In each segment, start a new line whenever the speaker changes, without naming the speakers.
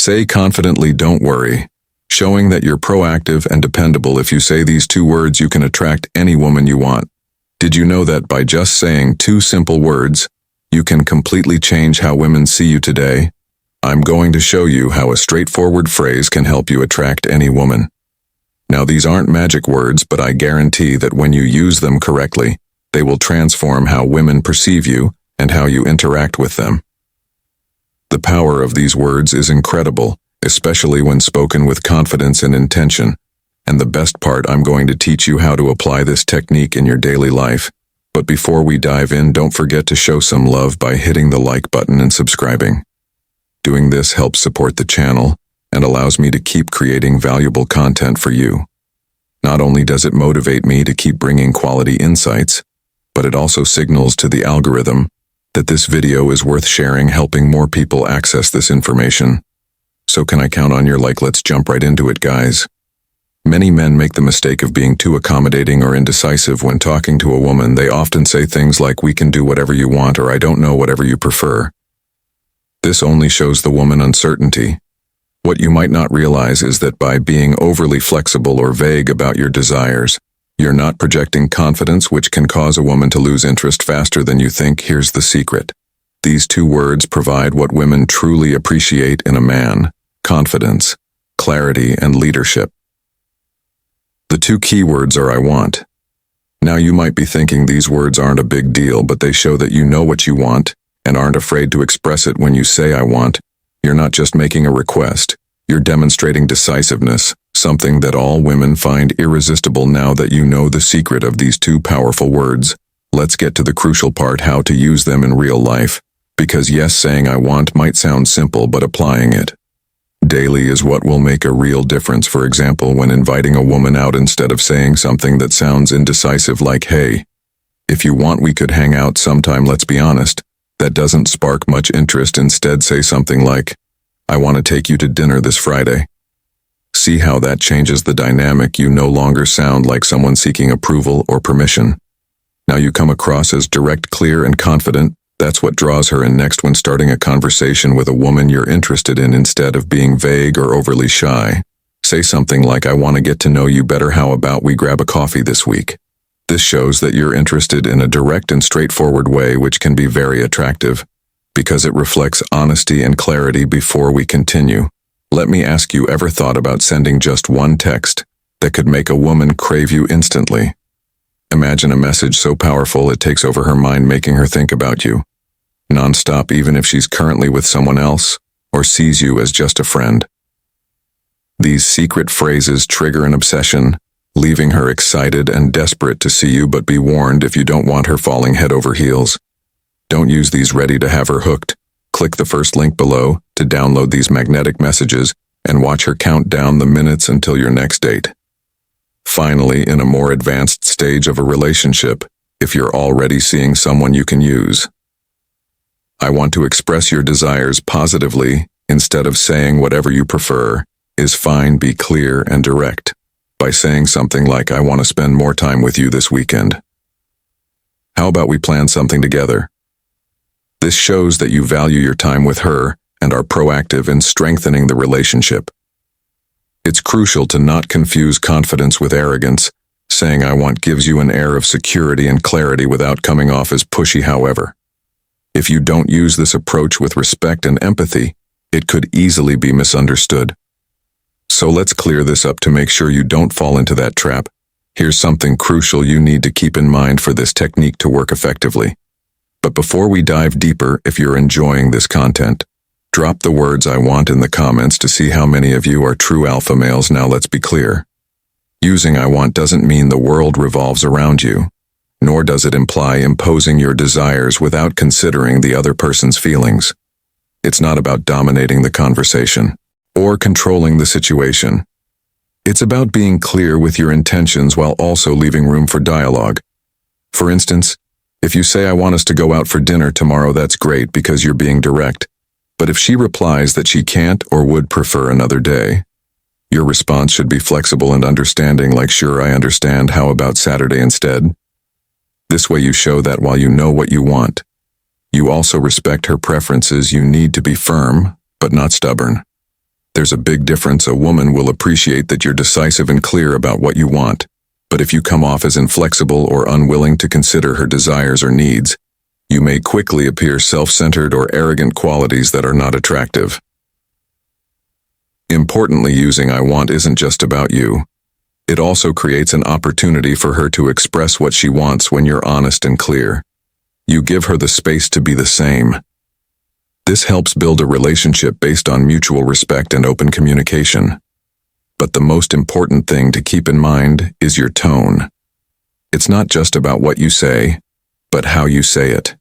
Say confidently, "Don't worry," showing that you're proactive and dependable. If you say these two words, you can attract any woman you want. Did you know that by just saying two simple words, you can completely change how women see you today? I'm going to show you how a straightforward phrase can help you attract any woman. Now, these aren't magic words, but I guarantee that when you use them correctly, they will transform how women perceive you and how you interact with them. The power of these words is incredible, especially when spoken with confidence and intention. And the best part, I'm going to teach you how to apply this technique in your daily life. But before we dive in, don't forget to show some love by hitting the like button and subscribing. Doing this helps support the channel and allows me to keep creating valuable content for you. Not only does it motivate me to keep bringing quality insights, but it also signals to the algorithm that this video is worth sharing, helping more people access this information. So can I count on your like? Let's jump right into it, guys. Many men make the mistake of being too accommodating or indecisive when talking to a woman. They often say things like, "We can do whatever you want," or "I don't know, whatever you prefer." This only shows the woman uncertainty. What you might not realize is that by being overly flexible or vague about your desires, you're not projecting confidence, which can cause a woman to lose interest faster than you think. Here's the secret. These two words provide what women truly appreciate in a man: confidence, clarity, and leadership. The two key words are "I want." Now, you might be thinking these words aren't a big deal, but they show that you know what you want and aren't afraid to express it. When you say "I want," you're not just making a request, you're demonstrating decisiveness, something that all women find irresistible. Now that you know the secret of these two powerful words, let's get to the crucial part: how to use them in real life. Because yes, saying "I want" might sound simple, but applying it daily is what will make a real difference. For example, when inviting a woman out, instead of saying something that sounds indecisive like, "Hey, if you want, we could hang out sometime," let's be honest, that doesn't spark much interest. Instead, say something like, "I want to take you to dinner this Friday." See how that changes the dynamic. You no longer sound like someone seeking approval or permission. Now you come across as direct, clear, and confident. That's what draws her in. Next, when starting a conversation with a woman you're interested in, instead of being vague or overly shy, say something like, "I want to get to know you better. How about we grab a coffee this week?" This shows that you're interested in a direct and straightforward way, which can be very attractive because it reflects honesty and clarity. Before we continue, let me ask you, ever thought about sending just one text that could make a woman crave you instantly? Imagine a message so powerful it takes over her mind, making her think about you nonstop, even if she's currently with someone else or sees you as just a friend. These secret phrases trigger an obsession, leaving her excited and desperate to see you. But be warned, if you don't want her falling head over heels, don't use these ready to have her hooked. Click the first link below to download these magnetic messages and watch her count down the minutes until your next date. Finally, in a more advanced stage of a relationship, if you're already seeing someone you can use, "I want to express your desires positively," instead of saying "whatever you prefer," is fine. Be clear and direct by saying something like, "I want to spend more time with you this weekend. How about we plan something together?" This shows that you value your time with her and are proactive in strengthening the relationship. It's crucial to not confuse confidence with arrogance. Saying "I want" gives you an air of security and clarity without coming off as pushy. However, if you don't use this approach with respect and empathy, it could easily be misunderstood. So let's clear this up to make sure you don't fall into that trap. Here's something crucial you need to keep in mind for this technique to work effectively. But before we dive deeper, if you're enjoying this content, drop the words "I want" in the comments to see how many of you are true alpha males. Now let's be clear. Using "I want" doesn't mean the world revolves around you, nor does it imply imposing your desires without considering the other person's feelings. It's not about dominating the conversation or controlling the situation. It's about being clear with your intentions while also leaving room for dialogue. For instance, if you say "I want us to go out for dinner tomorrow," that's great because you're being direct. But if she replies that she can't or would prefer another day, your response should be flexible and understanding, like, "Sure, I understand. How about Saturday instead?" This way you show that while you know what you want, you also respect her preferences. You need to be firm, but not stubborn. There's a big difference. A woman will appreciate that you're decisive and clear about what you want, but if you come off as inflexible or unwilling to consider her desires or needs, you may quickly appear self-centered or arrogant, qualities that are not attractive. Importantly, using "I want" isn't just about you. It also creates an opportunity for her to express what she wants when you're honest and clear. You give her the space to be the same. This helps build a relationship based on mutual respect and open communication. But the most important thing to keep in mind is your tone. It's not just about what you say, but how you say it.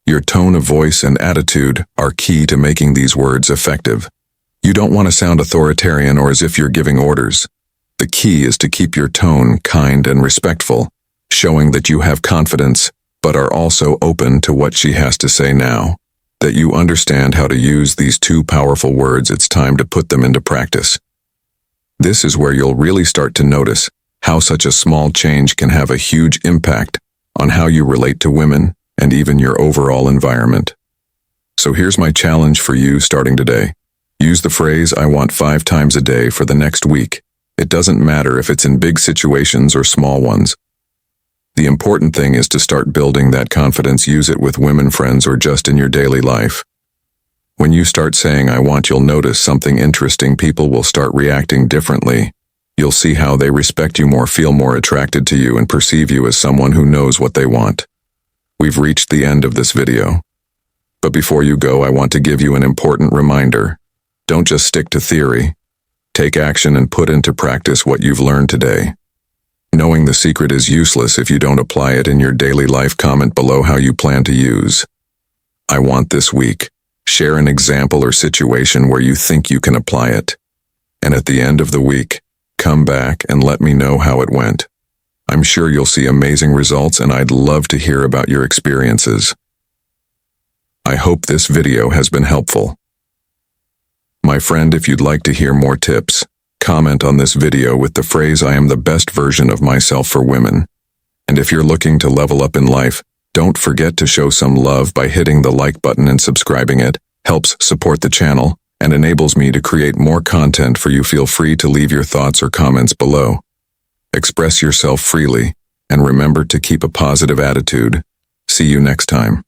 Your tone of voice and attitude are key to making these words effective. You don't want to sound authoritarian or as if you're giving orders. The key is to keep your tone kind and respectful, showing that you have confidence, but are also open to what she has to say now. That you understand how to use these two powerful words, it's time to put them into practice. This is where you'll really start to notice how such a small change can have a huge impact on how you relate to women and even your overall environment. So here's my challenge for you starting today. Use the phrase "I want" 5 times a day for the next week. It doesn't matter if it's in big situations or small ones. The important thing is to start building that confidence. Use it with women friends or just in your daily life. When you start saying "I want," you'll notice something interesting. People will start reacting differently. You'll see how they respect you more, feel more attracted to you, and perceive you as someone who knows what they want. We've reached the end of this video. But before you go, I want to give you an important reminder. Don't just stick to theory. Take action and put into practice what you've learned today. Knowing the secret is useless if you don't apply it in your daily life. Comment below how you plan to use "I want" this week. Share an example or situation where you think you can apply it. And at the end of the week, come back and let me know how it went. I'm sure you'll see amazing results, and I'd love to hear about your experiences. I hope this video has been helpful. My friend, if you'd like to hear more tips, comment on this video with the phrase "I am the best version of myself" for women. And if you're looking to level up in life, don't forget to show some love by hitting the like button and subscribing. It helps support the channel and enables me to create more content for you. Feel free to leave your thoughts or comments below. Express yourself freely, and remember to keep a positive attitude. See you next time.